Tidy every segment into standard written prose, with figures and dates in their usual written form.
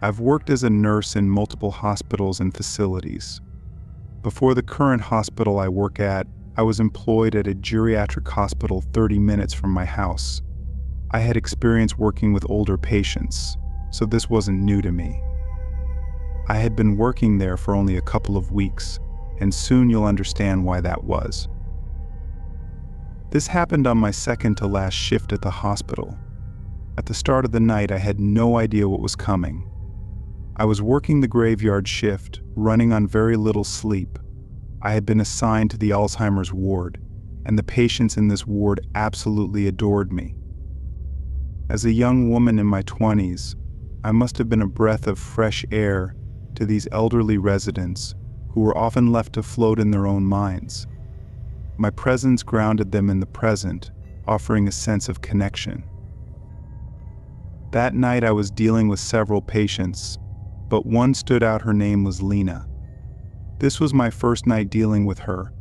I've worked as a nurse in multiple hospitals and facilities. Before the current hospital I work at, I was employed at a geriatric hospital 30 minutes from my house. I had experience working with older patients, so this wasn't new to me. I had been working there for only a couple of weeks, and soon you'll understand why that was. This happened on my second to last shift at the hospital. At the start of the night, I had no idea what was coming. I was working the graveyard shift, running on very little sleep. I had been assigned to the Alzheimer's ward, and the patients in this ward absolutely adored me. As a young woman in my 20s, I must have been a breath of fresh air to these elderly residents who were often left to float in their own minds. My presence grounded them in the present, offering a sense of connection. That night I was dealing with several patients, but one stood out. Her name was Lena. This was my first night dealing with her,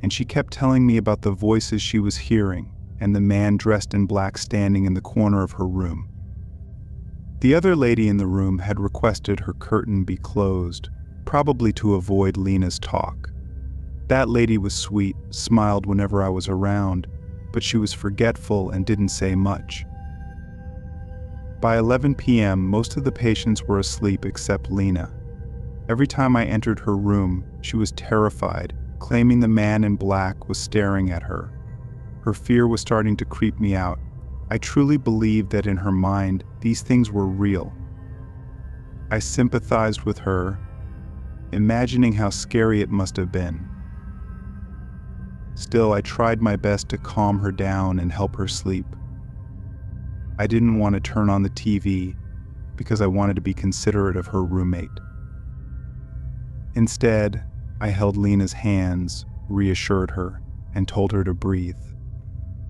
and she kept telling me about the voices she was hearing and the man dressed in black standing in the corner of her room. The other lady in the room had requested her curtain be closed, probably to avoid Lena's talk. That lady was sweet, smiled whenever I was around, but she was forgetful and didn't say much. By 11 p.m., most of the patients were asleep except Lena. Every time I entered her room, she was terrified, claiming the man in black was staring at her. Her fear was starting to creep me out. I truly believed that in her mind, these things were real. I sympathized with her, imagining how scary it must have been. Still, I tried my best to calm her down and help her sleep. I didn't want to turn on the TV because I wanted to be considerate of her roommate. Instead, I held Lena's hands, reassured her, and told her to breathe.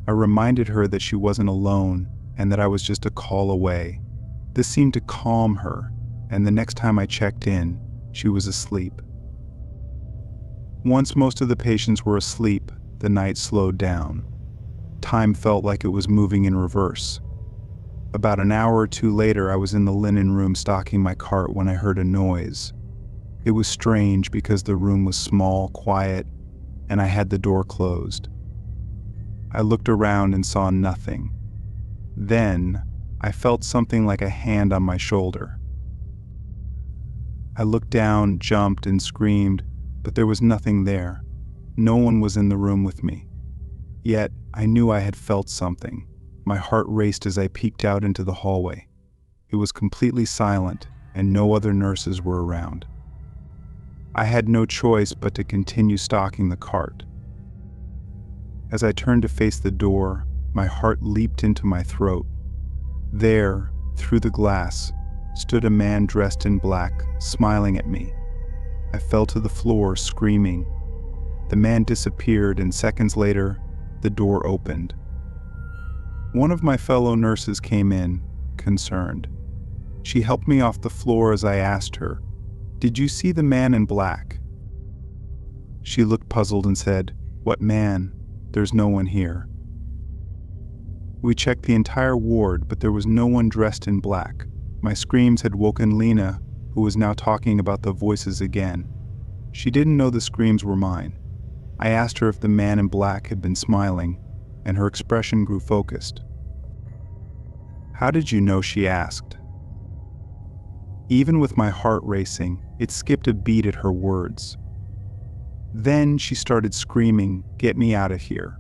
I reminded her that she wasn't alone and that I was just a call away. This seemed to calm her, and the next time I checked in, she was asleep. Once most of the patients were asleep, the night slowed down. Time felt like it was moving in reverse. About an hour or two later, I was in the linen room stocking my cart when I heard a noise. It was strange because the room was small, quiet, and I had the door closed. I looked around and saw nothing. Then, I felt something like a hand on my shoulder. I looked down, jumped, and screamed, but there was nothing there. No one was in the room with me. Yet, I knew I had felt something. My heart raced as I peeked out into the hallway. It was completely silent, and no other nurses were around. I had no choice but to continue stocking the cart. As I turned to face the door, my heart leaped into my throat. There, through the glass, stood a man dressed in black, smiling at me. I fell to the floor, screaming. The man disappeared, and seconds later, the door opened. One of my fellow nurses came in, concerned. She helped me off the floor as I asked her, "Did you see the man in black?" She looked puzzled and said, "What man? There's no one here." We checked the entire ward, but there was no one dressed in black. My screams had woken Lena, who was now talking about the voices again. She didn't know the screams were mine. I asked her if the man in black had been smiling, and her expression grew focused. "How did you know?" she asked. Even with my heart racing, it skipped a beat at her words. Then she started screaming, "Get me out of here.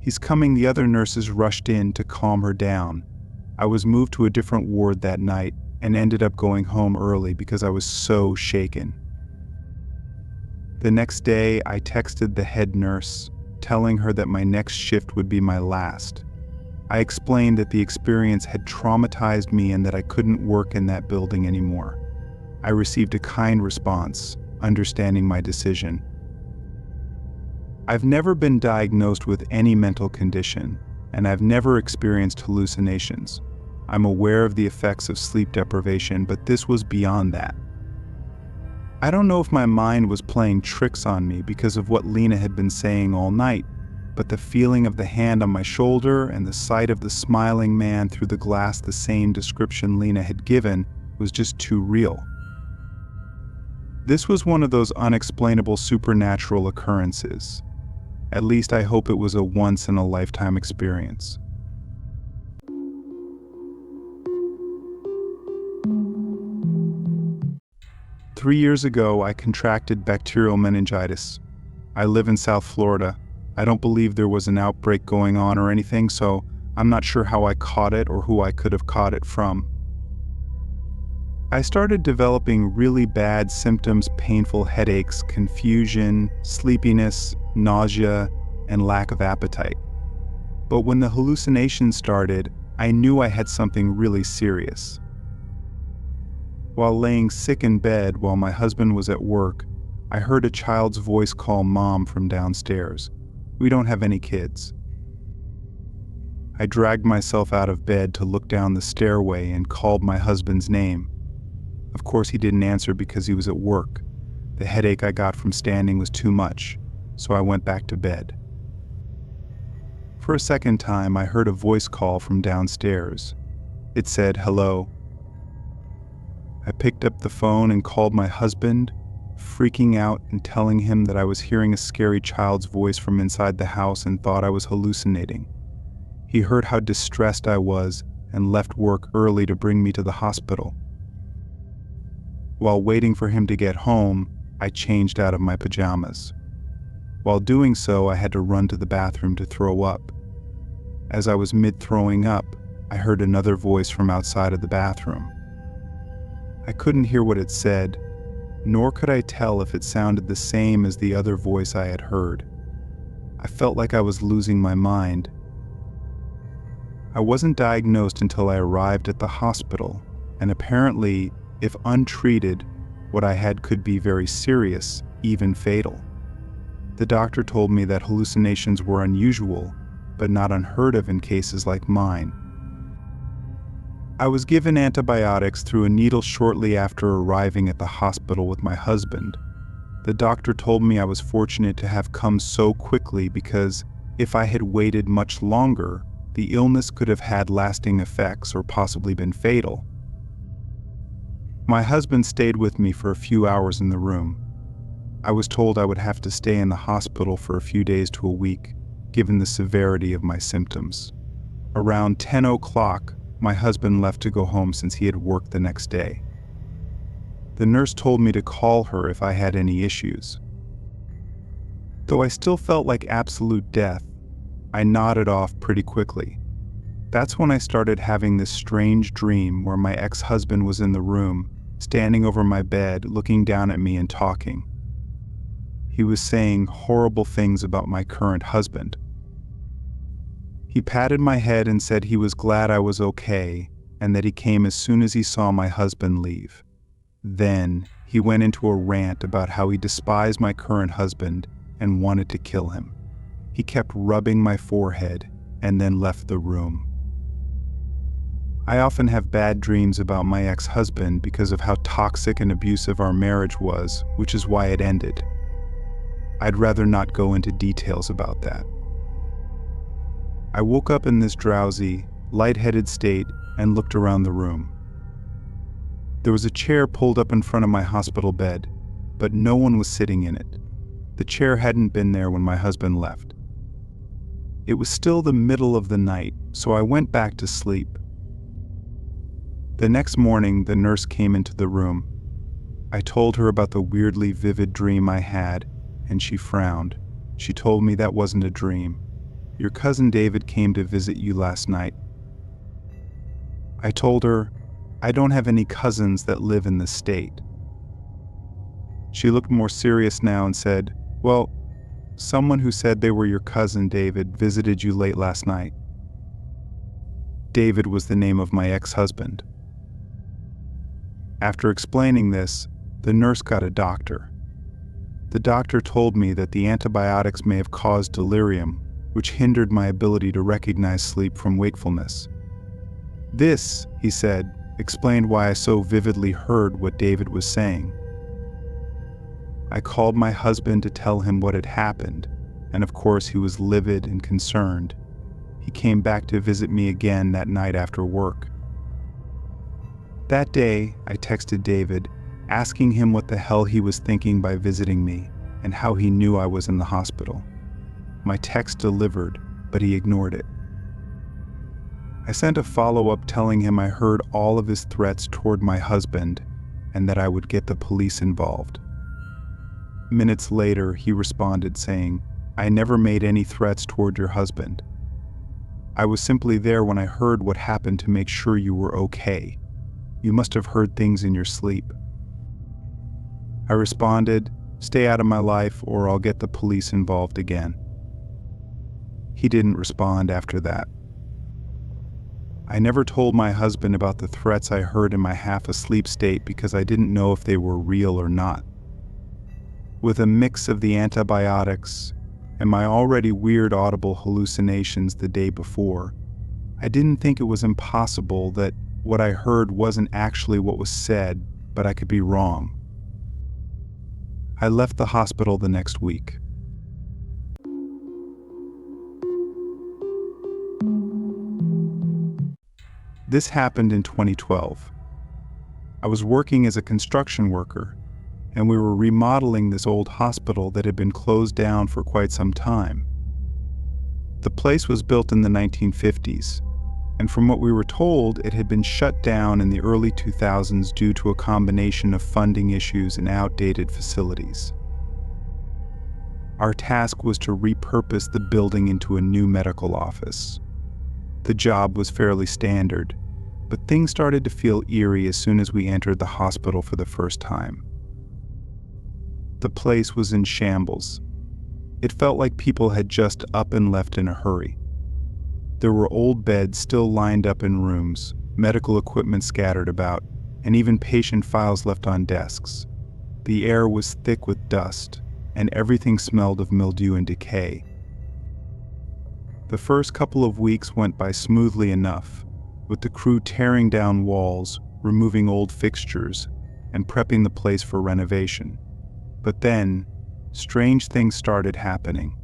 He's coming." The other nurses rushed in to calm her down. I was moved to a different ward that night and ended up going home early because I was so shaken. The next day, I texted the head nurse, telling her that my next shift would be my last. I explained that the experience had traumatized me and that I couldn't work in that building anymore. I received a kind response, understanding my decision. I've never been diagnosed with any mental condition, and I've never experienced hallucinations. I'm aware of the effects of sleep deprivation, but this was beyond that. I don't know if my mind was playing tricks on me because of what Lena had been saying all night, but the feeling of the hand on my shoulder and the sight of the smiling man through the glass, the same description Lena had given, was just too real. This was one of those unexplainable supernatural occurrences. At least I hope it was a once-in-a-lifetime experience. Three years ago, I contracted bacterial meningitis. I live in South Florida. I don't believe there was an outbreak going on or anything, so I'm not sure how I caught it or who I could have caught it from. I started developing really bad symptoms, painful headaches, confusion, sleepiness, nausea, and lack of appetite. But when the hallucinations started, I knew I had something really serious. While laying sick in bed while my husband was at work, I heard a child's voice call Mom from downstairs. We don't have any kids. I dragged myself out of bed to look down the stairway and called my husband's name. Of course, he didn't answer because he was at work. The headache I got from standing was too much, so I went back to bed. For a second time, I heard a voice call from downstairs. It said, "Hello." I picked up the phone and called my husband, freaking out and telling him that I was hearing a scary child's voice from inside the house and thought I was hallucinating. He heard how distressed I was and left work early to bring me to the hospital. While waiting for him to get home, I changed out of my pajamas. While doing so, I had to run to the bathroom to throw up. As I was mid-throwing up, I heard another voice from outside of the bathroom. I couldn't hear what it said, nor could I tell if it sounded the same as the other voice I had heard. I felt like I was losing my mind. I wasn't diagnosed until I arrived at the hospital, and apparently, if untreated, what I had could be very serious, even fatal. The doctor told me that hallucinations were unusual, but not unheard of in cases like mine. I was given antibiotics through a needle shortly after arriving at the hospital with my husband. The doctor told me I was fortunate to have come so quickly because if I had waited much longer, the illness could have had lasting effects or possibly been fatal. My husband stayed with me for a few hours in the room. I was told I would have to stay in the hospital for a few days to a week, given the severity of my symptoms. Around 10 o'clock, my husband left to go home since he had work the next day. The nurse told me to call her if I had any issues. Though I still felt like absolute death, I nodded off pretty quickly. That's when I started having this strange dream where my ex-husband was in the room, standing over my bed, looking down at me and talking. He was saying horrible things about my current husband. He patted my head and said he was glad I was okay and that he came as soon as he saw my husband leave. Then he went into a rant about how he despised my current husband and wanted to kill him. He kept rubbing my forehead and then left the room. I often have bad dreams about my ex-husband because of how toxic and abusive our marriage was, which is why it ended. I'd rather not go into details about that. I woke up in this drowsy, lightheaded state and looked around the room. There was a chair pulled up in front of my hospital bed, but no one was sitting in it. The chair hadn't been there when my husband left. It was still the middle of the night, so I went back to sleep. The next morning, the nurse came into the room. I told her about the weirdly vivid dream I had, and she frowned. She told me that wasn't a dream. Your cousin David came to visit you last night. I told her, I don't have any cousins that live in the state. She looked more serious now and said, well, someone who said they were your cousin David visited you late last night. David was the name of my ex-husband. After explaining this, the nurse got a doctor. The doctor told me that the antibiotics may have caused delirium, which hindered my ability to recognize sleep from wakefulness. This, he said, explained why I so vividly heard what David was saying. I called my husband to tell him what had happened, and of course he was livid and concerned. He came back to visit me again that night after work. That day, I texted David, asking him what the hell he was thinking by visiting me and how he knew I was in the hospital. My text delivered, but he ignored it. I sent a follow-up telling him I heard all of his threats toward my husband and that I would get the police involved. Minutes later, he responded saying, "I never made any threats toward your husband. I was simply there when I heard what happened to make sure you were okay. You must have heard things in your sleep." I responded, "Stay out of my life or I'll get the police involved again." He didn't respond after that. I never told my husband about the threats I heard in my half-asleep state because I didn't know if they were real or not. With a mix of the antibiotics and my already weird audible hallucinations the day before, I didn't think it was impossible that what I heard wasn't actually what was said, but I could be wrong. I left the hospital the next week. This happened in 2012. I was working as a construction worker, and we were remodeling this old hospital that had been closed down for quite some time. The place was built in the 1950s, and from what we were told, it had been shut down in the early 2000s due to a combination of funding issues and outdated facilities. Our task was to repurpose the building into a new medical office. The job was fairly standard, but things started to feel eerie as soon as we entered the hospital for the first time. The place was in shambles. It felt like people had just up and left in a hurry. There were old beds still lined up in rooms, medical equipment scattered about, and even patient files left on desks. The air was thick with dust, and everything smelled of mildew and decay. The first couple of weeks went by smoothly enough, with the crew tearing down walls, removing old fixtures, and prepping the place for renovation. But then, strange things started happening.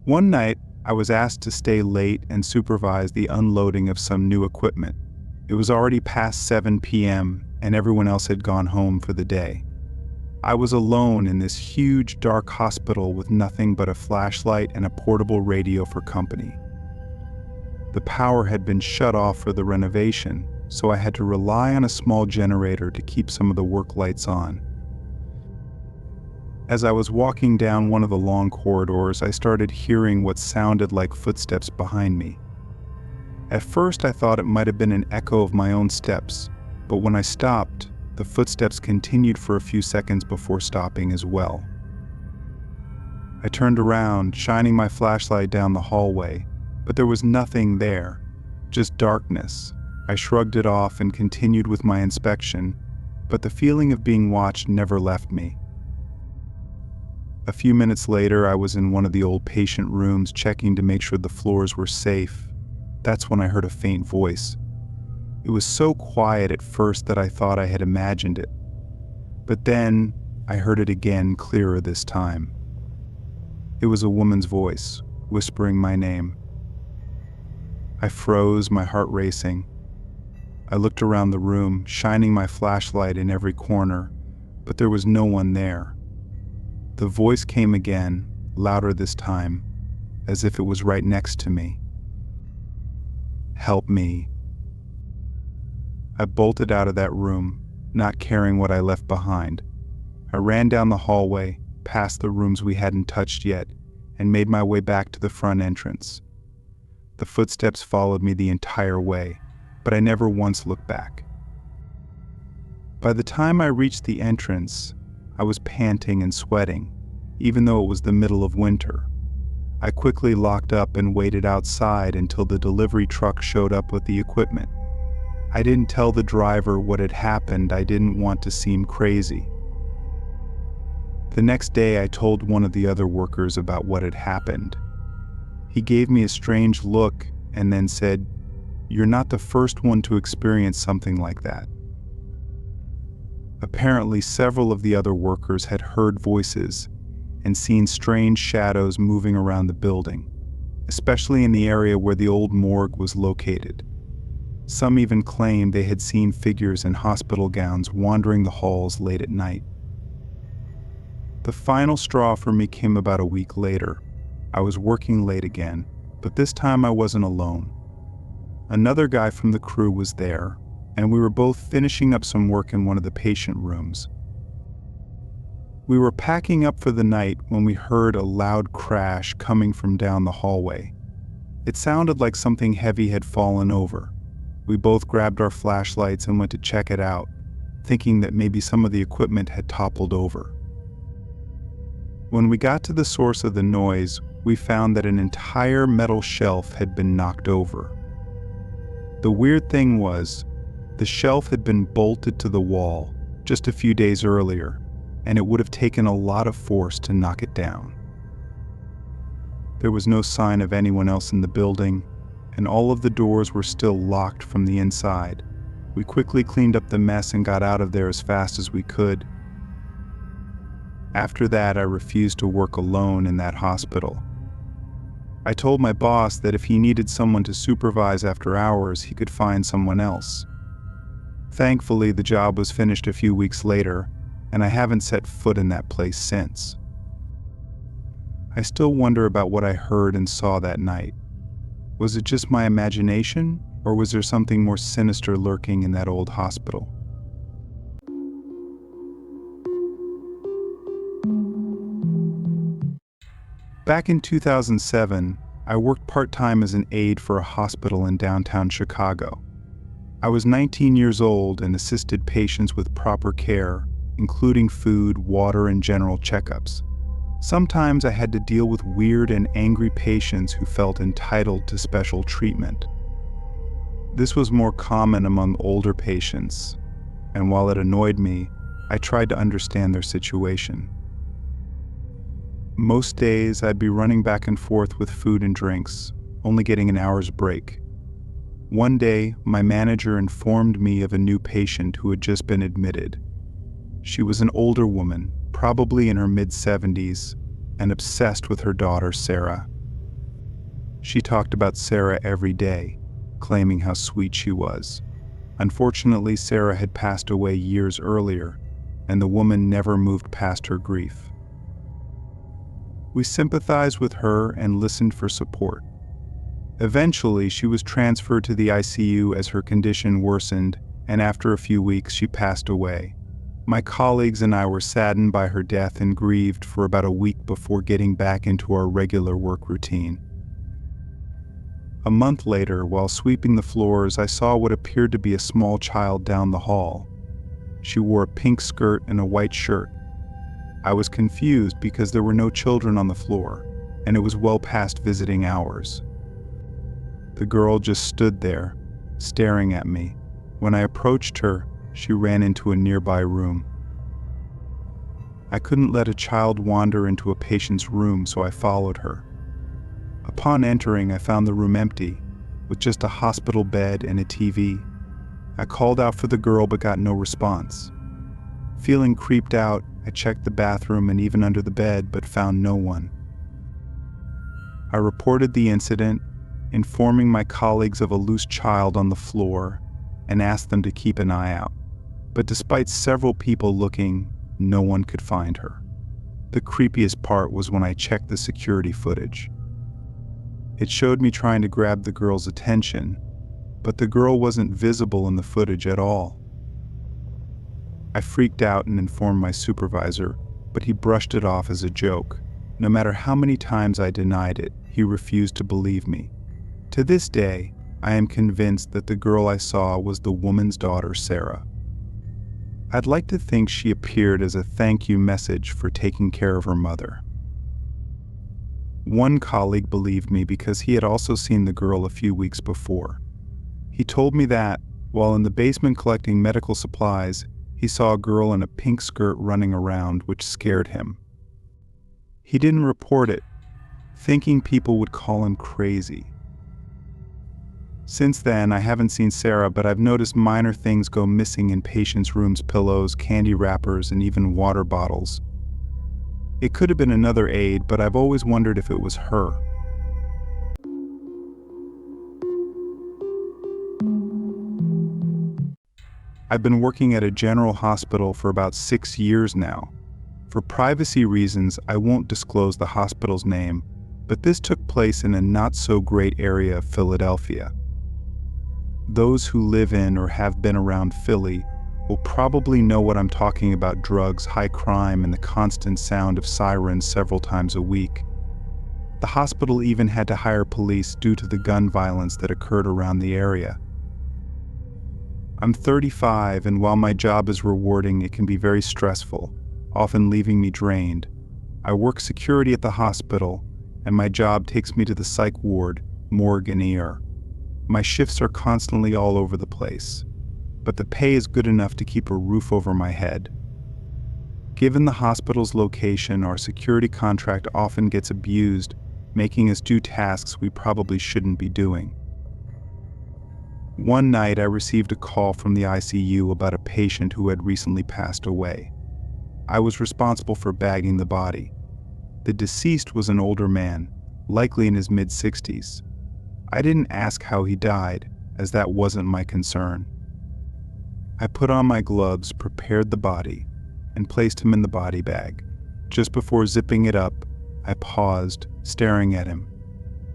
One night, I was asked to stay late and supervise the unloading of some new equipment. It was already past 7 p.m., and everyone else had gone home for the day. I was alone in this huge, dark hospital with nothing but a flashlight and a portable radio for company. The power had been shut off for the renovation, so I had to rely on a small generator to keep some of the work lights on. As I was walking down one of the long corridors, I started hearing what sounded like footsteps behind me. At first, I thought it might have been an echo of my own steps, but when I stopped, the footsteps continued for a few seconds before stopping as well. I turned around, shining my flashlight down the hallway, but there was nothing there, just darkness. I shrugged it off and continued with my inspection, but the feeling of being watched never left me. A few minutes later, I was in one of the old patient rooms checking to make sure the floors were safe. That's when I heard a faint voice. It was so quiet at first that I thought I had imagined it. But then, I heard it again, clearer this time. It was a woman's voice, whispering my name. I froze, my heart racing. I looked around the room, shining my flashlight in every corner, but there was no one there. The voice came again, louder this time, as if it was right next to me. "Help me." I bolted out of that room, not caring what I left behind. I ran down the hallway, past the rooms we hadn't touched yet, and made my way back to the front entrance. The footsteps followed me the entire way, but I never once looked back. By the time I reached the entrance, I was panting and sweating, even though it was the middle of winter. I quickly locked up and waited outside until the delivery truck showed up with the equipment. I didn't tell the driver what had happened. I didn't want to seem crazy. The next day, I told one of the other workers about what had happened. He gave me a strange look and then said, "You're not the first one to experience something like that." Apparently, several of the other workers had heard voices and seen strange shadows moving around the building, especially in the area where the old morgue was located. Some even claimed they had seen figures in hospital gowns wandering the halls late at night. The final straw for me came about a week later. I was working late again, but this time I wasn't alone. Another guy from the crew was there, and we were both finishing up some work in one of the patient rooms. We were packing up for the night when we heard a loud crash coming from down the hallway. It sounded like something heavy had fallen over. We both grabbed our flashlights and went to check it out, thinking that maybe some of the equipment had toppled over. When we got to the source of the noise, we found that an entire metal shelf had been knocked over. The weird thing was, the shelf had been bolted to the wall just a few days earlier, and it would have taken a lot of force to knock it down. There was no sign of anyone else in the building, and all of the doors were still locked from the inside. We quickly cleaned up the mess and got out of there as fast as we could. After that, I refused to work alone in that hospital. I told my boss that if he needed someone to supervise after hours, he could find someone else. Thankfully, the job was finished a few weeks later, and I haven't set foot in that place since. I still wonder about what I heard and saw that night. Was it just my imagination, or was there something more sinister lurking in that old hospital? Back in 2007, I worked part-time as an aide for a hospital in downtown Chicago. I was 19 years old and assisted patients with proper care, including food, water, and general checkups. Sometimes I had to deal with weird and angry patients who felt entitled to special treatment. This was more common among older patients, and while it annoyed me, I tried to understand their situation. Most days, I'd be running back and forth with food and drinks, only getting an hour's break. One day, my manager informed me of a new patient who had just been admitted. She was an older woman, probably in her mid-70s, and obsessed with her daughter, Sarah. She talked about Sarah every day, claiming how sweet she was. Unfortunately, Sarah had passed away years earlier, and the woman never moved past her grief. We sympathized with her and listened for support. Eventually, she was transferred to the ICU as her condition worsened, and after a few weeks, she passed away. My colleagues and I were saddened by her death and grieved for about a week before getting back into our regular work routine. A month later, while sweeping the floors, I saw what appeared to be a small child down the hall. She wore a pink skirt and a white shirt. I was confused because there were no children on the floor, and it was well past visiting hours. The girl just stood there, staring at me. When I approached her, she ran into a nearby room. I couldn't let a child wander into a patient's room, so I followed her. Upon entering, I found the room empty, with just a hospital bed and a TV. I called out for the girl but got no response. Feeling creeped out, I checked the bathroom and even under the bed but found no one. I reported the incident, informing my colleagues of a loose child on the floor, and asked them to keep an eye out. But despite several people looking, no one could find her. The creepiest part was when I checked the security footage. It showed me trying to grab the girl's attention, but the girl wasn't visible in the footage at all. I freaked out and informed my supervisor, but he brushed it off as a joke. No matter how many times I denied it, he refused to believe me. To this day, I am convinced that the girl I saw was the woman's daughter, Sarah. I'd like to think she appeared as a thank you message for taking care of her mother. One colleague believed me because he had also seen the girl a few weeks before. He told me that, while in the basement collecting medical supplies, he saw a girl in a pink skirt running around, which scared him. He didn't report it, thinking people would call him crazy. Since then, I haven't seen Sarah, but I've noticed minor things go missing in patients' rooms: pillows, candy wrappers, and even water bottles. It could have been another aide, but I've always wondered if it was her. I've been working at a general hospital for about 6 years now. For privacy reasons, I won't disclose the hospital's name, but this took place in a not-so-great area of Philadelphia. Those who live in or have been around Philly will probably know what I'm talking about: drugs, high crime, and the constant sound of sirens several times a week. The hospital even had to hire police due to the gun violence that occurred around the area. I'm 35, and while my job is rewarding, it can be very stressful, often leaving me drained. I work security at the hospital, and my job takes me to the psych ward, morgue, and ER. My shifts are constantly all over the place, but the pay is good enough to keep a roof over my head. Given the hospital's location, our security contract often gets abused, making us do tasks we probably shouldn't be doing. One night, I received a call from the ICU about a patient who had recently passed away. I was responsible for bagging the body. The deceased was an older man, likely in his mid-60s. I didn't ask how he died, as that wasn't my concern. I put on my gloves, prepared the body, and placed him in the body bag. Just before zipping it up, I paused, staring at him.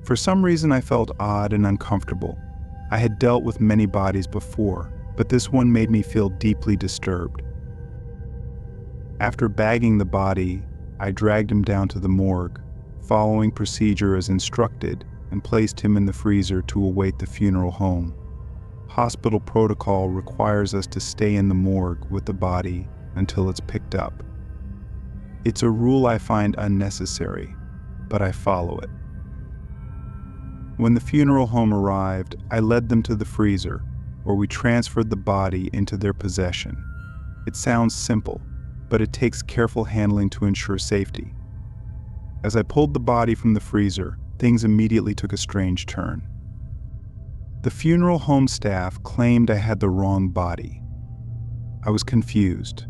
For some reason, I felt odd and uncomfortable. I had dealt with many bodies before, but this one made me feel deeply disturbed. After bagging the body, I dragged him down to the morgue, following procedure as instructed, and placed him in the freezer to await the funeral home. Hospital protocol requires us to stay in the morgue with the body until it's picked up. It's a rule I find unnecessary, but I follow it. When the funeral home arrived, I led them to the freezer, where we transferred the body into their possession. It sounds simple, but it takes careful handling to ensure safety. As I pulled the body from the freezer, things immediately took a strange turn. The funeral home staff claimed I had the wrong body. I was confused.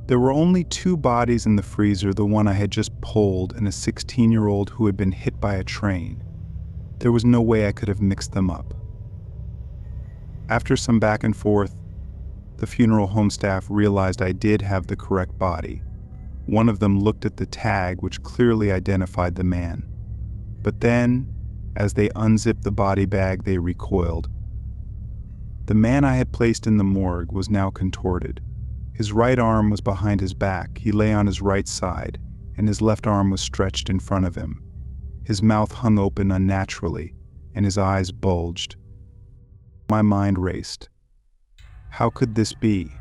There were only 2 bodies in the freezer, the one I had just pulled and a 16-year-old who had been hit by a train. There was no way I could have mixed them up. After some back and forth, the funeral home staff realized I did have the correct body. One of them looked at the tag, which clearly identified the man. But then, as they unzipped the body bag, they recoiled. The man I had placed in the morgue was now contorted. His right arm was behind his back, he lay on his right side, and his left arm was stretched in front of him. His mouth hung open unnaturally, and his eyes bulged. My mind raced. How could this be?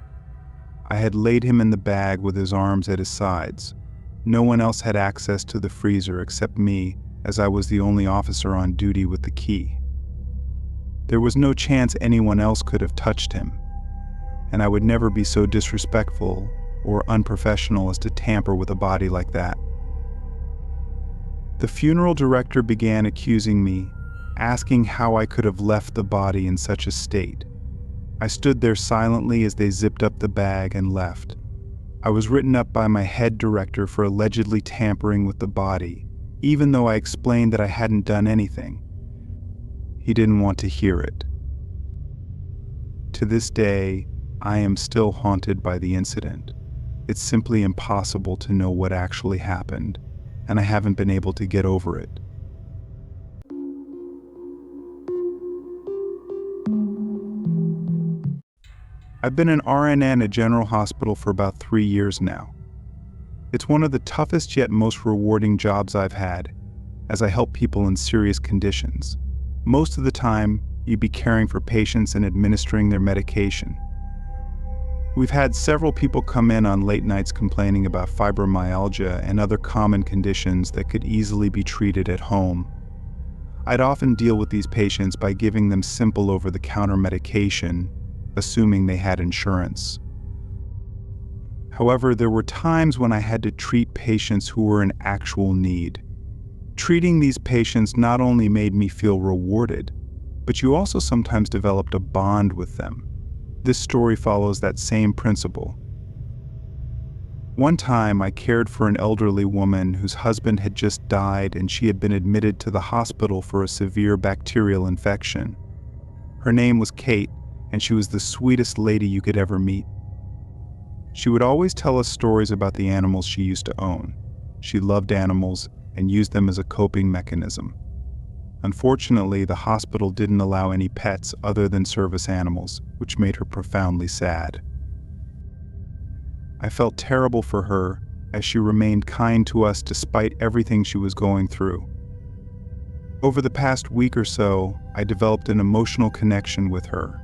I had laid him in the bag with his arms at his sides. No one else had access to the freezer except me, as I was the only officer on duty with the key. There was no chance anyone else could have touched him, and I would never be so disrespectful or unprofessional as to tamper with a body like that. The funeral director began accusing me, asking how I could have left the body in such a state. I stood there silently as they zipped up the bag and left. I was written up by my head director for allegedly tampering with the body, even though I explained that I hadn't done anything. He didn't want to hear it. To this day, I am still haunted by the incident. It's simply impossible to know what actually happened, and I haven't been able to get over it. I've been an RNN at General Hospital for about 3 years now. It's one of the toughest yet most rewarding jobs I've had, as I help people in serious conditions. Most of the time, you'd be caring for patients and administering their medication. We've had several people come in on late nights complaining about fibromyalgia and other common conditions that could easily be treated at home. I'd often deal with these patients by giving them simple over-the-counter medication, assuming they had insurance. However, there were times when I had to treat patients who were in actual need. Treating these patients not only made me feel rewarded, but you also sometimes developed a bond with them. This story follows that same principle. One time, I cared for an elderly woman whose husband had just died and she had been admitted to the hospital for a severe bacterial infection. Her name was Kate, and she was the sweetest lady you could ever meet. She would always tell us stories about the animals she used to own. She loved animals and used them as a coping mechanism. Unfortunately, the hospital didn't allow any pets other than service animals, which made her profoundly sad. I felt terrible for her, as she remained kind to us despite everything she was going through. Over the past week or so, I developed an emotional connection with her.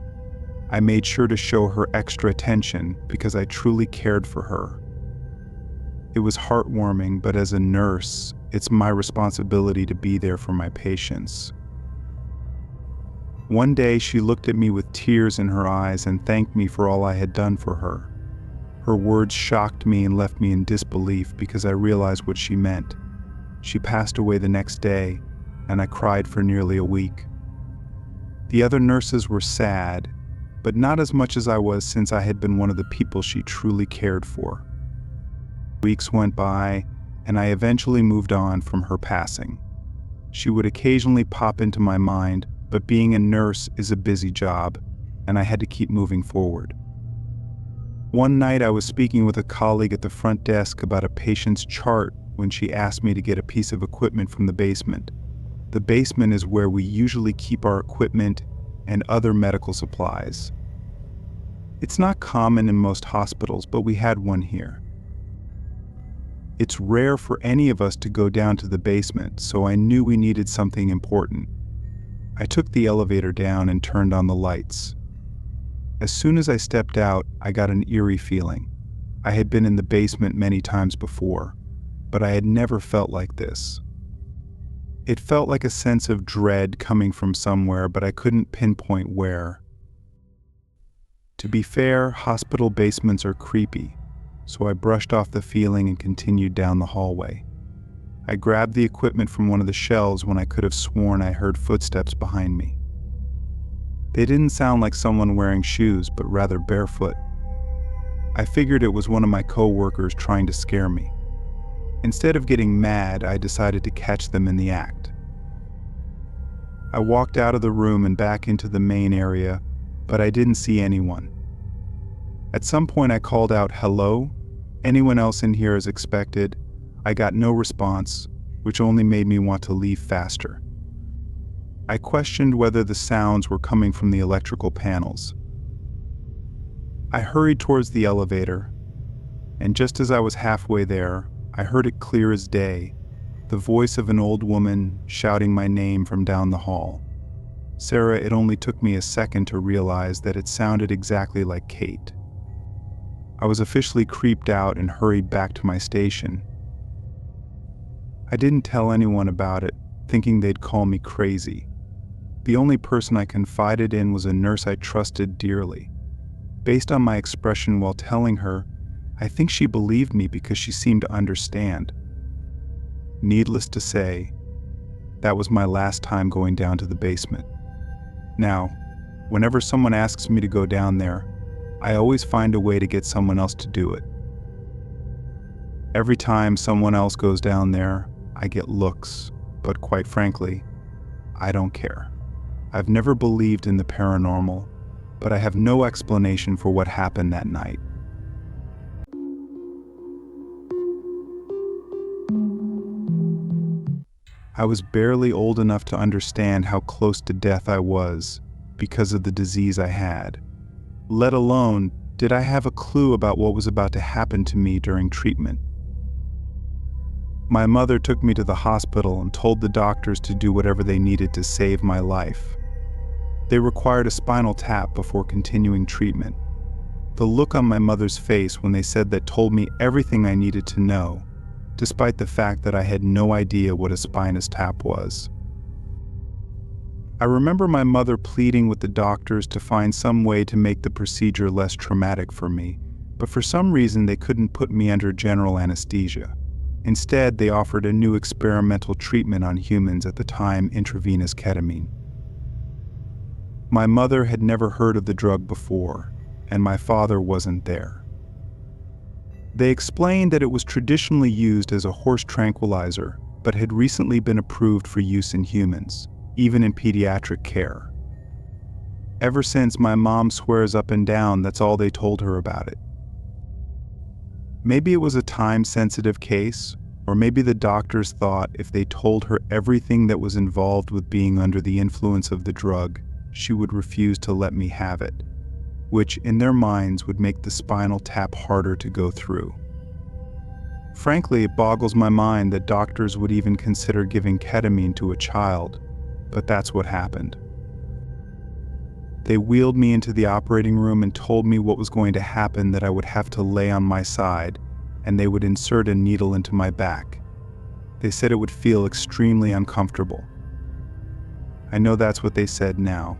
I made sure to show her extra attention because I truly cared for her. It was heartwarming, but as a nurse, it's my responsibility to be there for my patients. One day, she looked at me with tears in her eyes and thanked me for all I had done for her. Her words shocked me and left me in disbelief because I realized what she meant. She passed away the next day, and I cried for nearly a week. The other nurses were sad, but not as much as I was since I had been one of the people she truly cared for. Weeks went by, and I eventually moved on from her passing. She would occasionally pop into my mind, but being a nurse is a busy job, and I had to keep moving forward. One night I was speaking with a colleague at the front desk about a patient's chart when she asked me to get a piece of equipment from the basement. The basement is where we usually keep our equipment and other medical supplies. It's not common in most hospitals, but we had one here. It's rare for any of us to go down to the basement, so I knew we needed something important. I took the elevator down and turned on the lights. As soon as I stepped out, I got an eerie feeling. I had been in the basement many times before, but I had never felt like this. It felt like a sense of dread coming from somewhere, but I couldn't pinpoint where. To be fair, hospital basements are creepy, so I brushed off the feeling and continued down the hallway. I grabbed the equipment from one of the shelves when I could have sworn I heard footsteps behind me. They didn't sound like someone wearing shoes, but rather barefoot. I figured it was one of my co-workers trying to scare me. Instead of getting mad, I decided to catch them in the act. I walked out of the room and back into the main area, but I didn't see anyone. At some point I called out, "Hello? Anyone else in here?" as expected. I got no response, which only made me want to leave faster. I questioned whether the sounds were coming from the electrical panels. I hurried towards the elevator, and just as I was halfway there, I heard it clear as day, the voice of an old woman shouting my name from down the hall. Sarah, it only took me a second to realize that it sounded exactly like Kate. I was officially creeped out and hurried back to my station. I didn't tell anyone about it, thinking they'd call me crazy. The only person I confided in was a nurse I trusted dearly. Based on my expression while telling her, I think she believed me because she seemed to understand. Needless to say, that was my last time going down to the basement. Now, whenever someone asks me to go down there, I always find a way to get someone else to do it. Every time someone else goes down there, I get looks, but quite frankly, I don't care. I've never believed in the paranormal, but I have no explanation for what happened that night. I was barely old enough to understand how close to death I was because of the disease I had. Let alone, did I have a clue about what was about to happen to me during treatment. My mother took me to the hospital and told the doctors to do whatever they needed to save my life. They required a spinal tap before continuing treatment. The look on my mother's face when they said that told me everything I needed to know, despite the fact that I had no idea what a spinal tap was. I remember my mother pleading with the doctors to find some way to make the procedure less traumatic for me, but for some reason they couldn't put me under general anesthesia. Instead, they offered a new experimental treatment on humans at the time, intravenous ketamine. My mother had never heard of the drug before, and my father wasn't there. They explained that it was traditionally used as a horse tranquilizer, but had recently been approved for use in humans, even in pediatric care. Ever since, my mom swears up and down that's all they told her about it. Maybe it was a time-sensitive case, or maybe the doctors thought if they told her everything that was involved with being under the influence of the drug, she would refuse to let me have it, which in their minds would make the spinal tap harder to go through. Frankly, it boggles my mind that doctors would even consider giving ketamine to a child, but that's what happened. They wheeled me into the operating room and told me what was going to happen, that I would have to lay on my side, and they would insert a needle into my back. They said it would feel extremely uncomfortable. I know that's what they said now,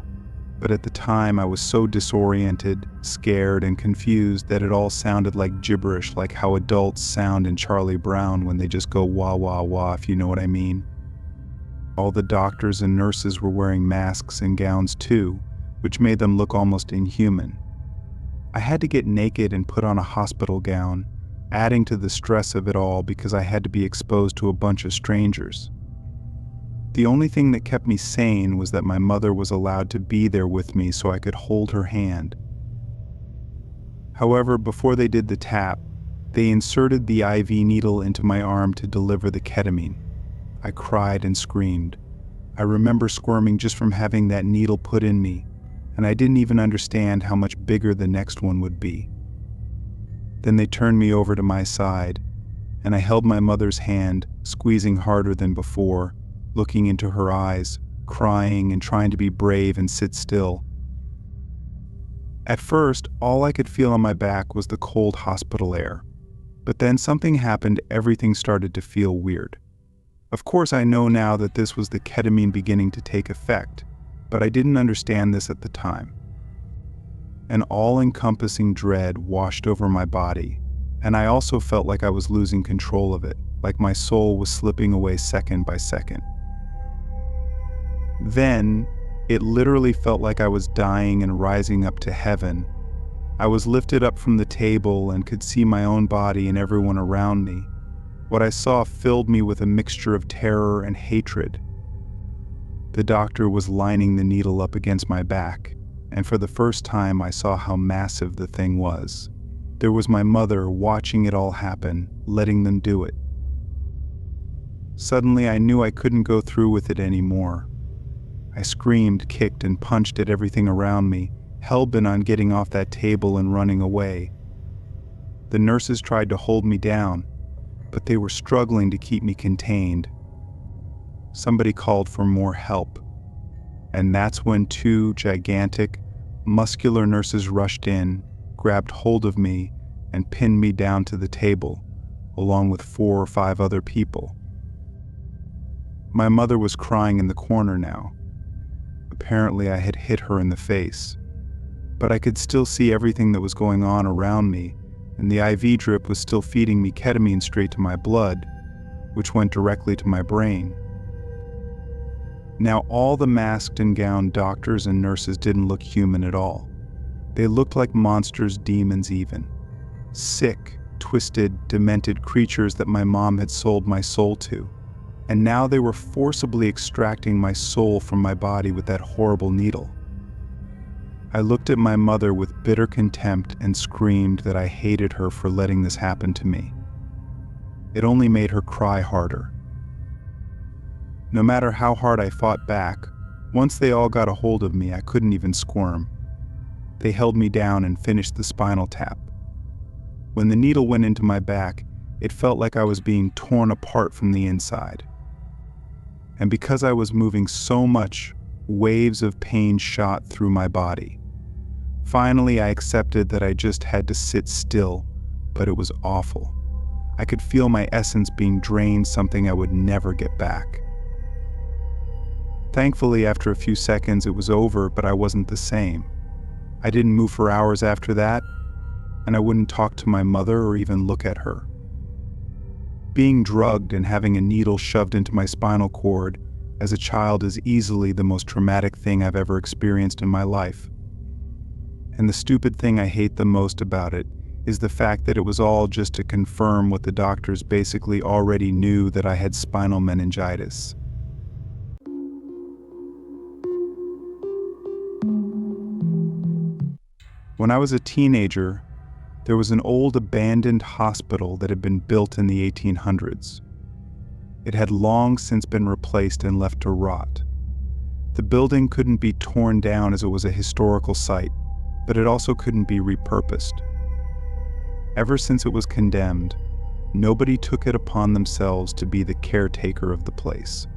but at the time I was so disoriented, scared, and confused that it all sounded like gibberish, like how adults sound in Charlie Brown when they just go wah wah wah, if you know what I mean. All the doctors and nurses were wearing masks and gowns too, which made them look almost inhuman. I had to get naked and put on a hospital gown, adding to the stress of it all because I had to be exposed to a bunch of strangers. The only thing that kept me sane was that my mother was allowed to be there with me so I could hold her hand. However, before they did the tap, they inserted the IV needle into my arm to deliver the ketamine. I cried and screamed. I remember squirming just from having that needle put in me, and I didn't even understand how much bigger the next one would be. Then they turned me over to my side, and I held my mother's hand, squeezing harder than before, looking into her eyes, crying and trying to be brave and sit still. At first, all I could feel on my back was the cold hospital air. But then something happened, everything started to feel weird. Of course, I know now that this was the ketamine beginning to take effect, but I didn't understand this at the time. An all-encompassing dread washed over my body, and I also felt like I was losing control of it, like my soul was slipping away second by second. Then, it literally felt like I was dying and rising up to heaven. I was lifted up from the table and could see my own body and everyone around me. What I saw filled me with a mixture of terror and hatred. The doctor was lining the needle up against my back, and for the first time I saw how massive the thing was. There was my mother watching it all happen, letting them do it. Suddenly I knew I couldn't go through with it anymore. I screamed, kicked, and punched at everything around me, hell-bent on getting off that table and running away. The nurses tried to hold me down, but they were struggling to keep me contained. Somebody called for more help, and that's when two gigantic, muscular nurses rushed in, grabbed hold of me, and pinned me down to the table, along with 4 or 5 other people. My mother was crying in the corner now. Apparently I had hit her in the face, but I could still see everything that was going on around me, and the IV drip was still feeding me ketamine straight to my blood, which went directly to my brain. Now all the masked and gowned doctors and nurses didn't look human at all. They looked like monsters, demons even. Sick, twisted, demented creatures that my mom had sold my soul to. And now they were forcibly extracting my soul from my body with that horrible needle. I looked at my mother with bitter contempt and screamed that I hated her for letting this happen to me. It only made her cry harder. No matter how hard I fought back, once they all got a hold of me, I couldn't even squirm. They held me down and finished the spinal tap. When the needle went into my back, it felt like I was being torn apart from the inside. And because I was moving so much, waves of pain shot through my body. Finally, I accepted that I just had to sit still, but it was awful. I could feel my essence being drained, something I would never get back. Thankfully, after a few seconds, it was over, but I wasn't the same. I didn't move for hours after that, and I wouldn't talk to my mother or even look at her. Being drugged and having a needle shoved into my spinal cord as a child is easily the most traumatic thing I've ever experienced in my life. And the stupid thing I hate the most about it is the fact that it was all just to confirm what the doctors basically already knew, that I had spinal meningitis. When I was a teenager, there was an old abandoned hospital that had been built in the 1800s. It had long since been replaced and left to rot. The building couldn't be torn down as it was a historical site, but it also couldn't be repurposed. Ever since it was condemned, nobody took it upon themselves to be the caretaker of the place.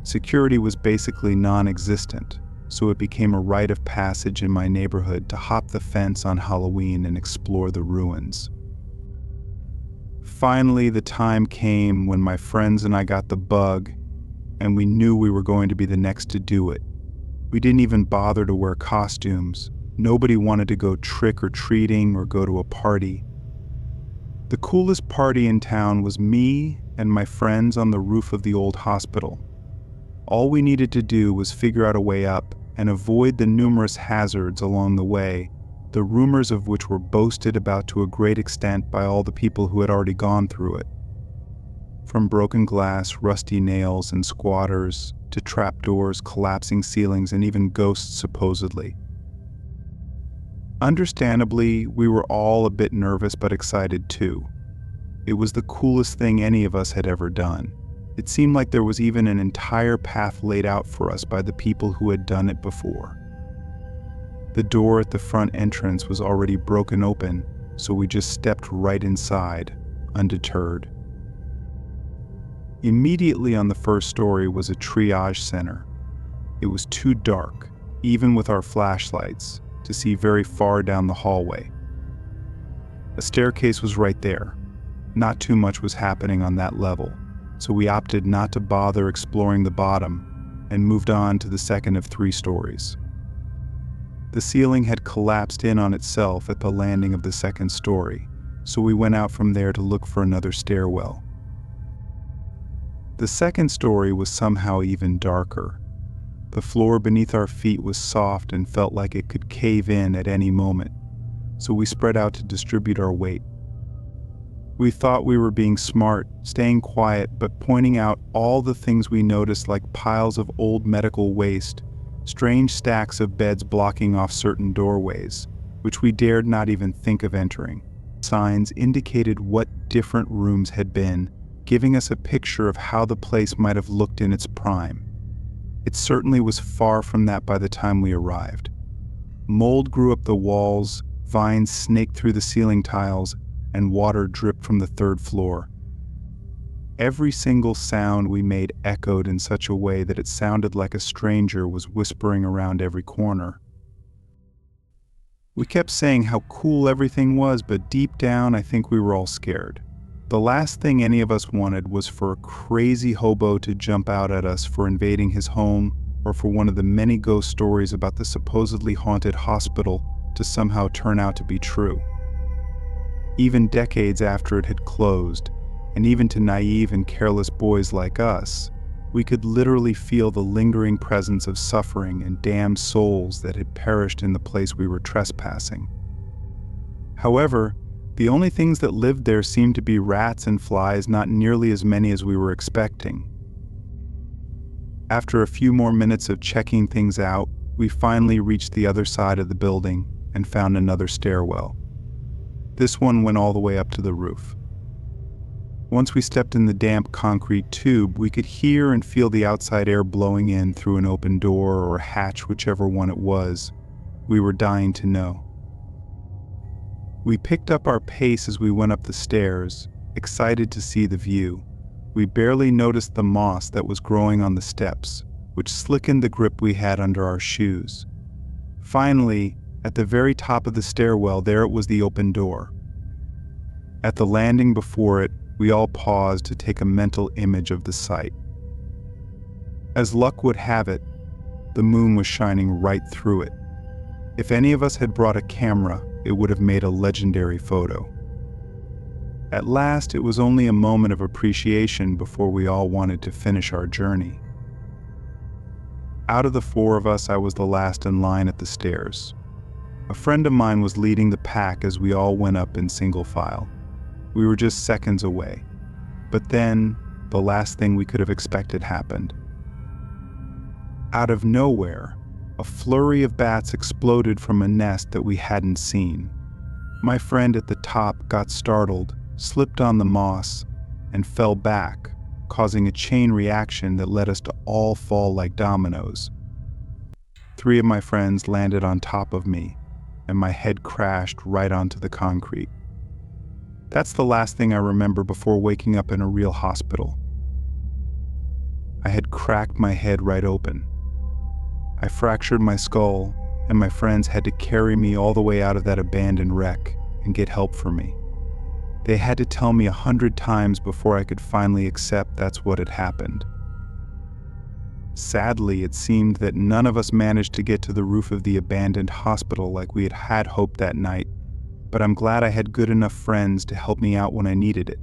Security was basically non-existent, so it became a rite of passage in my neighborhood to hop the fence on Halloween and explore the ruins. Finally, the time came when my friends and I got the bug, and we knew we were going to be the next to do it. We didn't even bother to wear costumes. Nobody wanted to go trick-or-treating or go to a party. The coolest party in town was me and my friends on the roof of the old hospital. All we needed to do was figure out a way up and avoid the numerous hazards along the way, the rumors of which were boasted about to a great extent by all the people who had already gone through it. From broken glass, rusty nails, and squatters, to trapdoors, collapsing ceilings, and even ghosts supposedly. Understandably, we were all a bit nervous but excited too. It was the coolest thing any of us had ever done. It seemed like there was even an entire path laid out for us by the people who had done it before. The door at the front entrance was already broken open, so we just stepped right inside, undeterred. Immediately on the first story was a triage center. It was too dark, even with our flashlights, to see very far down the hallway. A staircase was right there. Not too much was happening on that level, so we opted not to bother exploring the bottom and moved on to the second of 3 stories. The ceiling had collapsed in on itself at the landing of the second story, so we went out from there to look for another stairwell. The second story was somehow even darker. The floor beneath our feet was soft and felt like it could cave in at any moment, so we spread out to distribute our weight. We thought we were being smart, staying quiet, but pointing out all the things we noticed, like piles of old medical waste, strange stacks of beds blocking off certain doorways, which we dared not even think of entering. Signs indicated what different rooms had been, giving us a picture of how the place might have looked in its prime. It certainly was far from that by the time we arrived. Mold grew up the walls, vines snaked through the ceiling tiles, and water dripped from the 3rd floor. Every single sound we made echoed in such a way that it sounded like a stranger was whispering around every corner. We kept saying how cool everything was, but deep down I think we were all scared. The last thing any of us wanted was for a crazy hobo to jump out at us for invading his home, or for one of the many ghost stories about the supposedly haunted hospital to somehow turn out to be true. Even decades after it had closed, and even to naive and careless boys like us, we could literally feel the lingering presence of suffering and damned souls that had perished in the place we were trespassing. However, the only things that lived there seemed to be rats and flies, not nearly as many as we were expecting. After a few more minutes of checking things out, we finally reached the other side of the building and found another stairwell. This one went all the way up to the roof. Once we stepped in the damp concrete tube, we could hear and feel the outside air blowing in through an open door or hatch, whichever one it was. We were dying to know. We picked up our pace as we went up the stairs, excited to see the view. We barely noticed the moss that was growing on the steps, which slickened the grip we had under our shoes. Finally, at the very top of the stairwell, there it was, the open door. At the landing before it, we all paused to take a mental image of the sight. As luck would have it, the moon was shining right through it. If any of us had brought a camera, it would have made a legendary photo. At last, it was only a moment of appreciation before we all wanted to finish our journey. Out of the 4 of us, I was the last in line at the stairs. A friend of mine was leading the pack as we all went up in single file. We were just seconds away. But then, the last thing we could have expected happened. Out of nowhere, A flurry of bats exploded from a nest that we hadn't seen. My friend at the top got startled, slipped on the moss, and fell back, causing a chain reaction that led us to all fall like dominoes. 3 of my friends landed on top of me, and my head crashed right onto the concrete. That's the last thing I remember before waking up in a real hospital. I had cracked my head right open. I fractured my skull, and my friends had to carry me all the way out of that abandoned wreck and get help for me. They had to tell me 100 times before I could finally accept that's what had happened. Sadly, it seemed that none of us managed to get to the roof of the abandoned hospital like we had hoped that night, but I'm glad I had good enough friends to help me out when I needed it.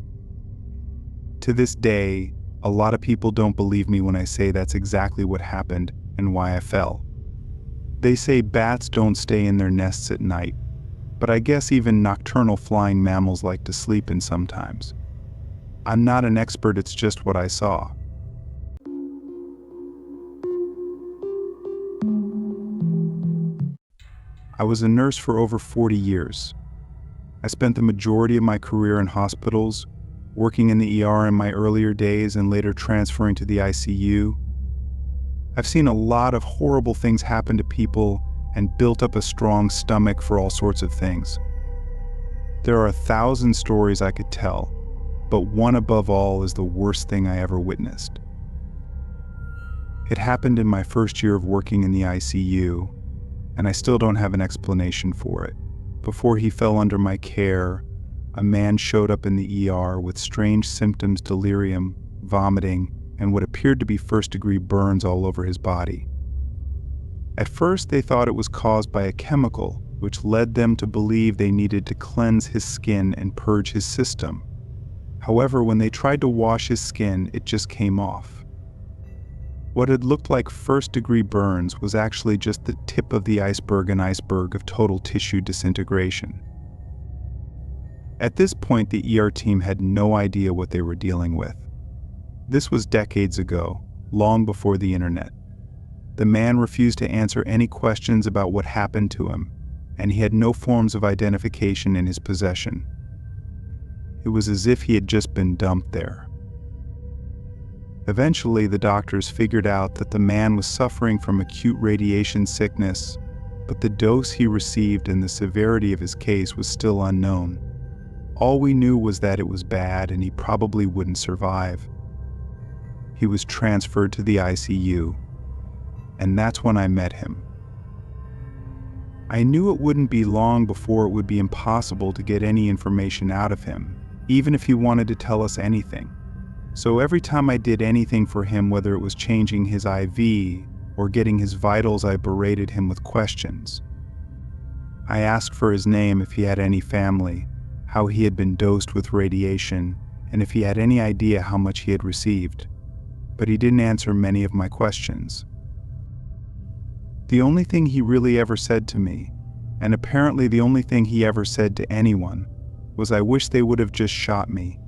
To this day, a lot of people don't believe me when I say that's exactly what happened and why I fell. They say bats don't stay in their nests at night, but I guess even nocturnal flying mammals like to sleep in sometimes. I'm not an expert, it's just what I saw. I was a nurse for over 40 years. I spent the majority of my career in hospitals, working in the ER in my earlier days and later transferring to the ICU. I've seen a lot of horrible things happen to people and built up a strong stomach for all sorts of things. There are 1,000 stories I could tell, but one above all is the worst thing I ever witnessed. It happened in my first year of working in the ICU, and I still don't have an explanation for it. Before he fell under my care, a man showed up in the ER with strange symptoms: delirium, vomiting, and what appeared to be first-degree burns all over his body. At first, they thought it was caused by a chemical, which led them to believe they needed to cleanse his skin and purge his system. However, when they tried to wash his skin, it just came off. What had looked like first-degree burns was actually just the tip of the iceberg, an iceberg of total tissue disintegration. At this point, the ER team had no idea what they were dealing with. This was decades ago, long before the internet. The man refused to answer any questions about what happened to him, and he had no forms of identification in his possession. It was as if he had just been dumped there. Eventually, the doctors figured out that the man was suffering from acute radiation sickness, but the dose he received and the severity of his case was still unknown. All we knew was that it was bad and he probably wouldn't survive. He was transferred to the ICU, and that's when I met him. I knew it wouldn't be long before it would be impossible to get any information out of him, even if he wanted to tell us anything. So every time I did anything for him, whether it was changing his IV or getting his vitals, I berated him with questions. I asked for his name, if he had any family, how he had been dosed with radiation, and if he had any idea how much he had received. But he didn't answer many of my questions. The only thing he really ever said to me, and apparently the only thing he ever said to anyone, was, "I wish they would have just shot me."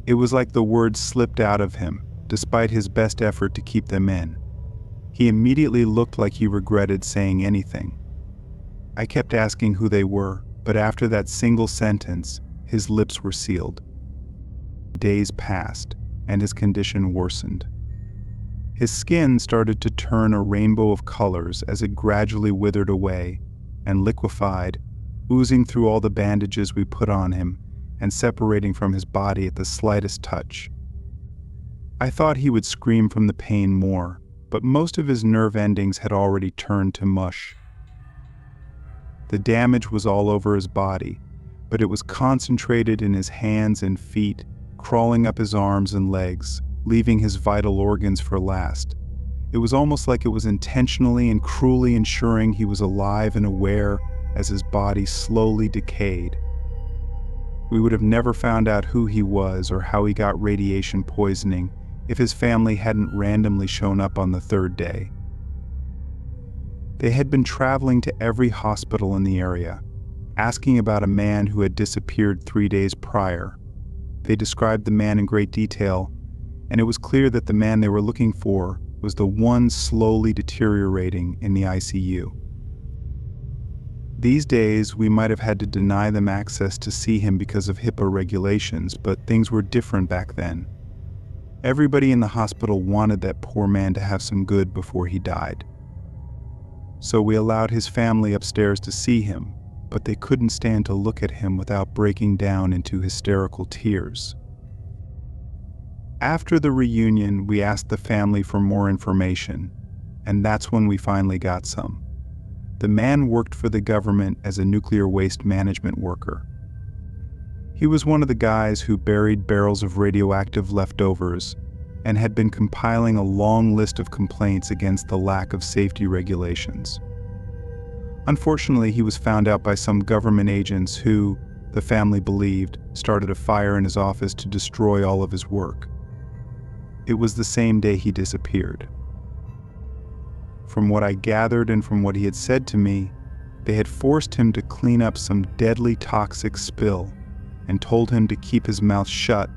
It was like the words slipped out of him, despite his best effort to keep them in. He immediately looked like he regretted saying anything. I kept asking who they were, but after that single sentence, his lips were sealed. Days passed, and his condition worsened. His skin started to turn a rainbow of colors as it gradually withered away and liquefied, oozing through all the bandages we put on him and separating from his body at the slightest touch. I thought he would scream from the pain more, but most of his nerve endings had already turned to mush. The damage was all over his body, but it was concentrated in his hands and feet, crawling up his arms and legs, leaving his vital organs for last. It was almost like it was intentionally and cruelly ensuring he was alive and aware as his body slowly decayed. We would have never found out who he was or how he got radiation poisoning if his family hadn't randomly shown up on the 3rd day. They had been traveling to every hospital in the area, asking about a man who had disappeared 3 days prior. They described the man in great detail, and it was clear that the man they were looking for was the one slowly deteriorating in the ICU. These days, we might have had to deny them access to see him because of HIPAA regulations, but things were different back then. Everybody in the hospital wanted that poor man to have some good before he died. So we allowed his family upstairs to see him, but they couldn't stand to look at him without breaking down into hysterical tears. After the reunion, we asked the family for more information, and that's when we finally got some. The man worked for the government as a nuclear waste management worker. He was one of the guys who buried barrels of radioactive leftovers and had been compiling a long list of complaints against the lack of safety regulations. Unfortunately, he was found out by some government agents who, the family believed, started a fire in his office to destroy all of his work. It was the same day he disappeared. From what I gathered and from what he had said to me, they had forced him to clean up some deadly toxic spill and told him to keep his mouth shut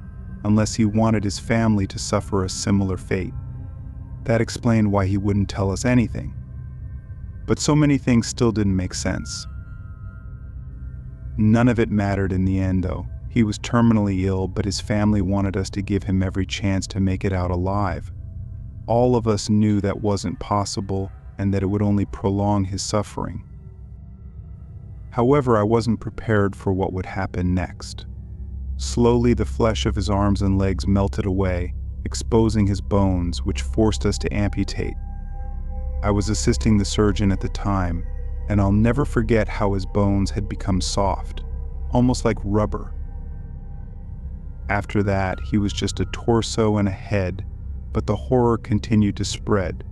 unless he wanted his family to suffer a similar fate. That explained why he wouldn't tell us anything. But so many things still didn't make sense. None of it mattered in the end, though. He was terminally ill, but his family wanted us to give him every chance to make it out alive. All of us knew that wasn't possible and that it would only prolong his suffering. However, I wasn't prepared for what would happen next. Slowly, the flesh of his arms and legs melted away, exposing his bones, which forced us to amputate. I was assisting the surgeon at the time, and I'll never forget how his bones had become soft, almost like rubber. After that, he was just a torso and a head, but the horror continued to spread.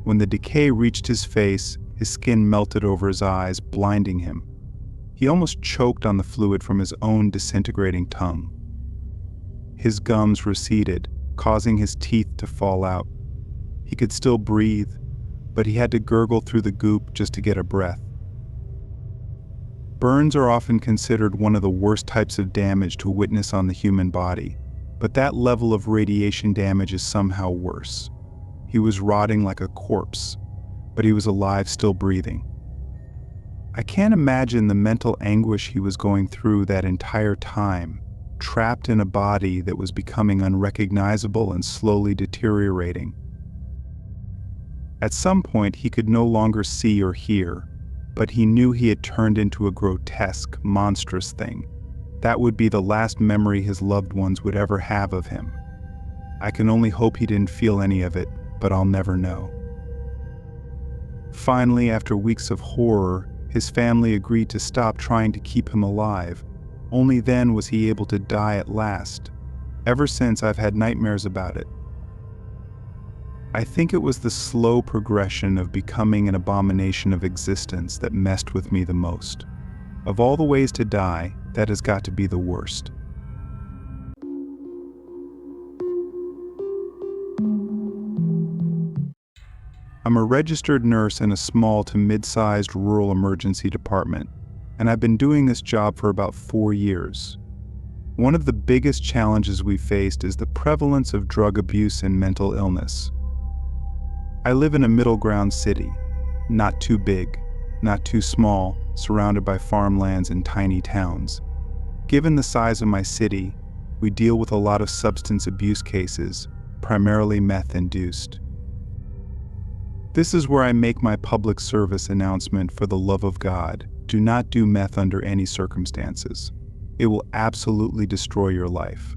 When the decay reached his face, his skin melted over his eyes, blinding him. He almost choked on the fluid from his own disintegrating tongue. His gums receded, causing his teeth to fall out. He could still breathe, but he had to gurgle through the goop just to get a breath. Burns are often considered one of the worst types of damage to witness on the human body, but that level of radiation damage is somehow worse. He was rotting like a corpse, but he was alive, still breathing. I can't imagine the mental anguish he was going through that entire time, trapped in a body that was becoming unrecognizable and slowly deteriorating. At some point, he could no longer see or hear, but he knew he had turned into a grotesque, monstrous thing. That would be the last memory his loved ones would ever have of him. I can only hope he didn't feel any of it, but I'll never know. Finally, after weeks of horror, his family agreed to stop trying to keep him alive. Only then was he able to die at last. Ever since, I've had nightmares about it. I think it was the slow progression of becoming an abomination of existence that messed with me the most. Of all the ways to die, that has got to be the worst. I'm a registered nurse in a small to mid-sized rural emergency department, and I've been doing this job for about 4 years. One of the biggest challenges we faced is the prevalence of drug abuse and mental illness. I live in a middle ground city, not too big, not too small, surrounded by farmlands and tiny towns. Given the size of my city, we deal with a lot of substance abuse cases, primarily meth-induced. This is where I make my public service announcement. For the love of God, do not do meth under any circumstances. It will absolutely destroy your life.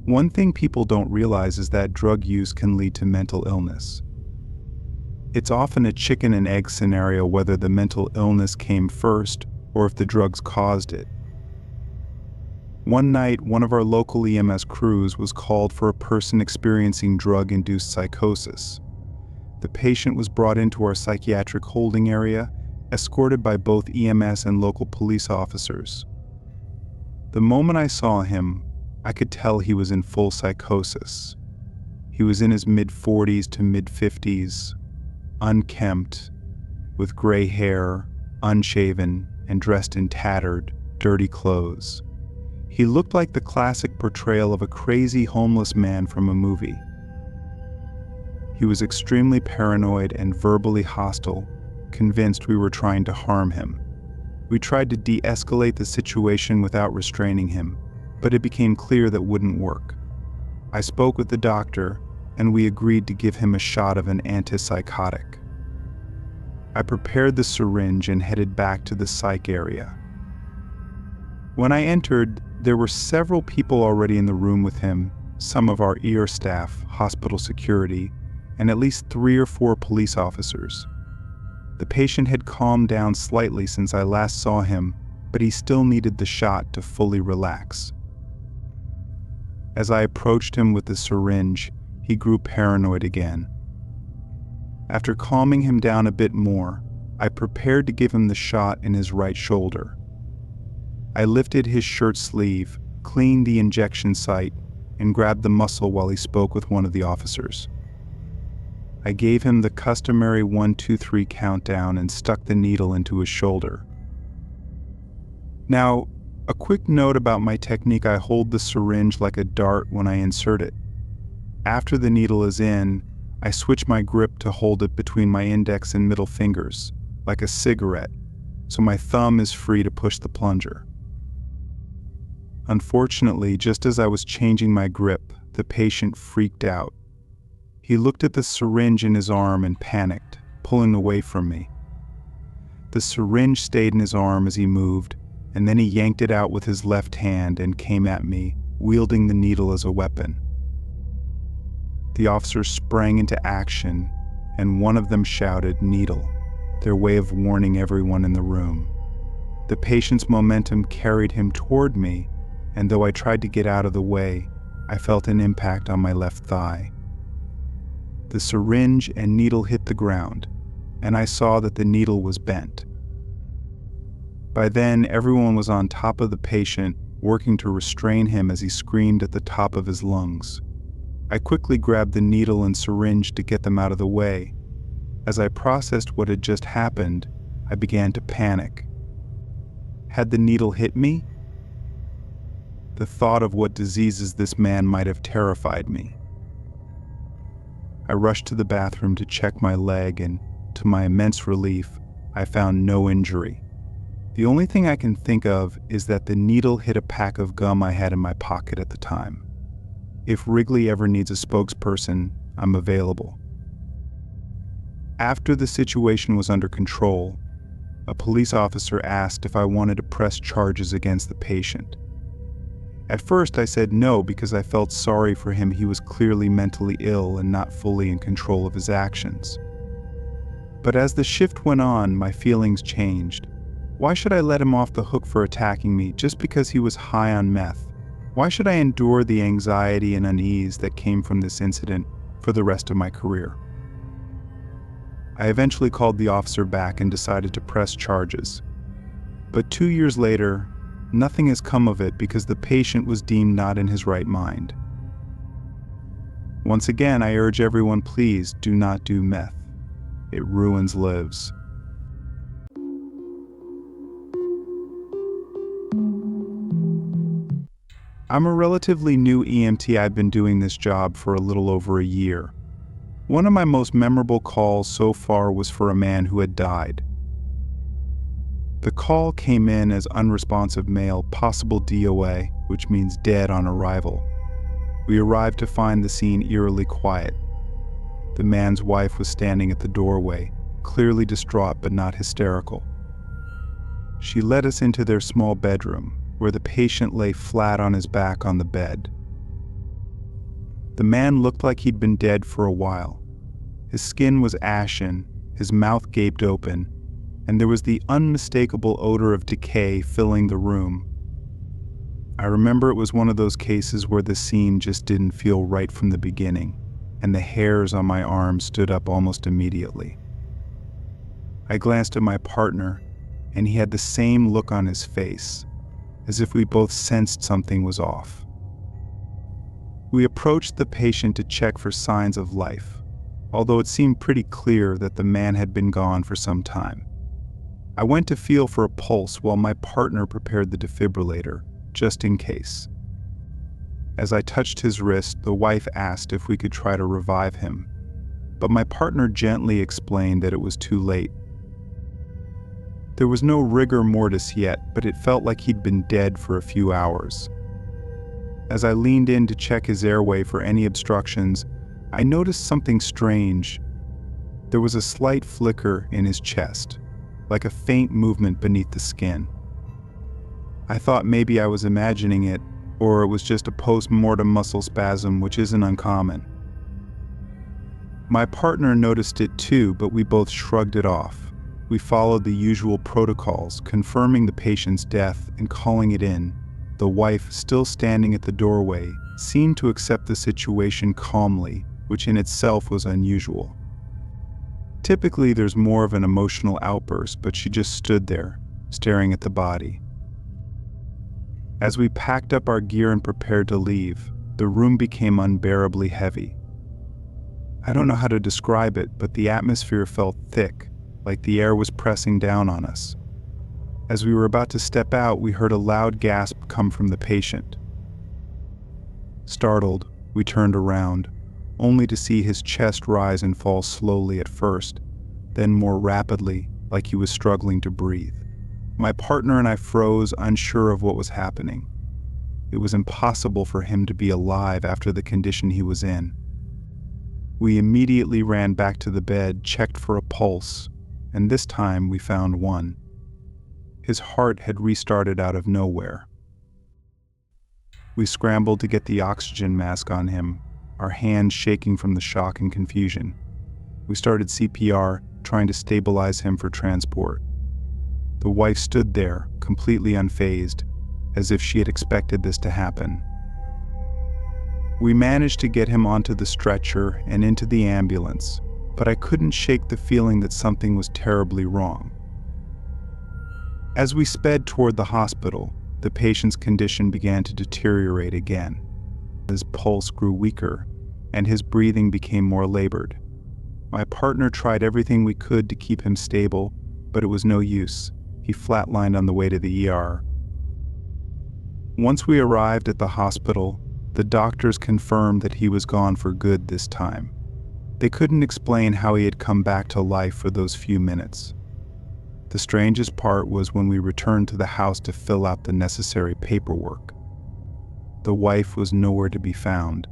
One thing people don't realize is that drug use can lead to mental illness. It's often a chicken and egg scenario whether the mental illness came first or if the drugs caused it. One night, one of our local EMS crews was called for a person experiencing drug-induced psychosis. The patient was brought into our psychiatric holding area, escorted by both EMS and local police officers. The moment I saw him, I could tell he was in full psychosis. He was in his mid-40s to mid-50s, unkempt, with gray hair, unshaven, and dressed in tattered, dirty clothes. He looked like the classic portrayal of a crazy homeless man from a movie. He was extremely paranoid and verbally hostile, convinced we were trying to harm him. We tried to de-escalate the situation without restraining him, but it became clear that wouldn't work. I spoke with the doctor, and we agreed to give him a shot of an antipsychotic. I prepared the syringe and headed back to the psych area. When I entered, there were several people already in the room with him, some of our ER staff, hospital security, and at least 3 or 4 police officers. The patient had calmed down slightly since I last saw him, but he still needed the shot to fully relax. As I approached him with the syringe, he grew paranoid again. After calming him down a bit more, I prepared to give him the shot in his right shoulder. I lifted his shirt sleeve, cleaned the injection site, and grabbed the muscle while he spoke with one of the officers. I gave him the customary 1, 2, 3 countdown and stuck the needle into his shoulder. Now, a quick note about my technique: I hold the syringe like a dart when I insert it. After the needle is in, I switch my grip to hold it between my index and middle fingers, like a cigarette, so my thumb is free to push the plunger. Unfortunately, just as I was changing my grip, the patient freaked out. He looked at the syringe in his arm and panicked, pulling away from me. The syringe stayed in his arm as he moved, and then he yanked it out with his left hand and came at me, wielding the needle as a weapon. The officers sprang into action, and one of them shouted, "Needle," their way of warning everyone in the room. The patient's momentum carried him toward me, and though I tried to get out of the way, I felt an impact on my left thigh. The syringe and needle hit the ground, and I saw that the needle was bent. By then, everyone was on top of the patient, working to restrain him as he screamed at the top of his lungs. I quickly grabbed the needle and syringe to get them out of the way. As I processed what had just happened, I began to panic. Had the needle hit me? The thought of what diseases this man might have terrified me. I rushed to the bathroom to check my leg, and to my immense relief, I found no injury. The only thing I can think of is that the needle hit a pack of gum I had in my pocket at the time. If Wrigley ever needs a spokesperson, I'm available. After the situation was under control, a police officer asked if I wanted to press charges against the patient. At first I said no because I felt sorry for him. He was clearly mentally ill and not fully in control of his actions. But as the shift went on, my feelings changed. Why should I let him off the hook for attacking me just because he was high on meth? Why should I endure the anxiety and unease that came from this incident for the rest of my career? I eventually called the officer back and decided to press charges. But 2 years later, nothing has come of it because the patient was deemed not in his right mind. Once again, I urge everyone, please do not do meth. It ruins lives. I'm a relatively new EMT. I've been doing this job for a little over a year. One of my most memorable calls so far was for a man who had died. The call came in as unresponsive male, possible DOA, which means dead on arrival. We arrived to find the scene eerily quiet. The man's wife was standing at the doorway, clearly distraught but not hysterical. She led us into their small bedroom, where the patient lay flat on his back on the bed. The man looked like he'd been dead for a while. His skin was ashen, his mouth gaped open, and there was the unmistakable odor of decay filling the room. I remember it was one of those cases where the scene just didn't feel right from the beginning, and the hairs on my arm stood up almost immediately. I glanced at my partner, and he had the same look on his face, as if we both sensed something was off. We approached the patient to check for signs of life, although it seemed pretty clear that the man had been gone for some time. I went to feel for a pulse while my partner prepared the defibrillator, just in case. As I touched his wrist, the wife asked if we could try to revive him. but my partner gently explained that it was too late. There was no rigor mortis yet, but it felt like he'd been dead for a few hours. As I leaned in to check his airway for any obstructions, I noticed something strange. There was a slight flicker in his chest, like a faint movement beneath the skin. I thought maybe I was imagining it, or it was just a post-mortem muscle spasm, which isn't uncommon. My partner noticed it too, but we both shrugged it off. We followed the usual protocols, confirming the patient's death and calling it in. The wife, still standing at the doorway, seemed to accept the situation calmly, which in itself was unusual. Typically, there's more of an emotional outburst, but she just stood there, staring at the body. As we packed up our gear and prepared to leave, the room became unbearably heavy. I don't know how to describe it, but the atmosphere felt thick, like the air was pressing down on us. As we were about to step out, we heard a loud gasp come from the patient. Startled, we turned around, only to see his chest rise and fall slowly at first, then more rapidly, like he was struggling to breathe. My partner and I froze, unsure of what was happening. It was impossible for him to be alive after the condition he was in. We immediately ran back to the bed, checked for a pulse, and this time we found one. His heart had restarted out of nowhere. We scrambled to get the oxygen mask on him, our hands shaking from the shock and confusion. We started CPR, trying to stabilize him for transport. The wife stood there, completely unfazed, as if she had expected this to happen. We managed to get him onto the stretcher and into the ambulance, but I couldn't shake the feeling that something was terribly wrong. As we sped toward the hospital, the patient's condition began to deteriorate again. His pulse grew weaker, and his breathing became more labored. My partner tried everything we could to keep him stable, but it was no use. He flatlined on the way to the ER. Once we arrived at the hospital, the doctors confirmed that he was gone for good this time. They couldn't explain how he had come back to life for those few minutes. The strangest part was when we returned to the house to fill out the necessary paperwork. The wife was nowhere to be found.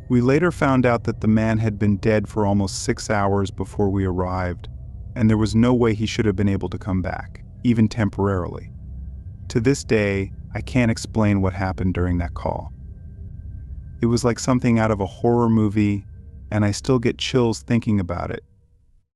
We later found out that the man had been dead for almost 6 hours before we arrived, and there was no way he should have been able to come back, even temporarily. To this day, I can't explain what happened during that call. It was like something out of a horror movie, and I still get chills thinking about it.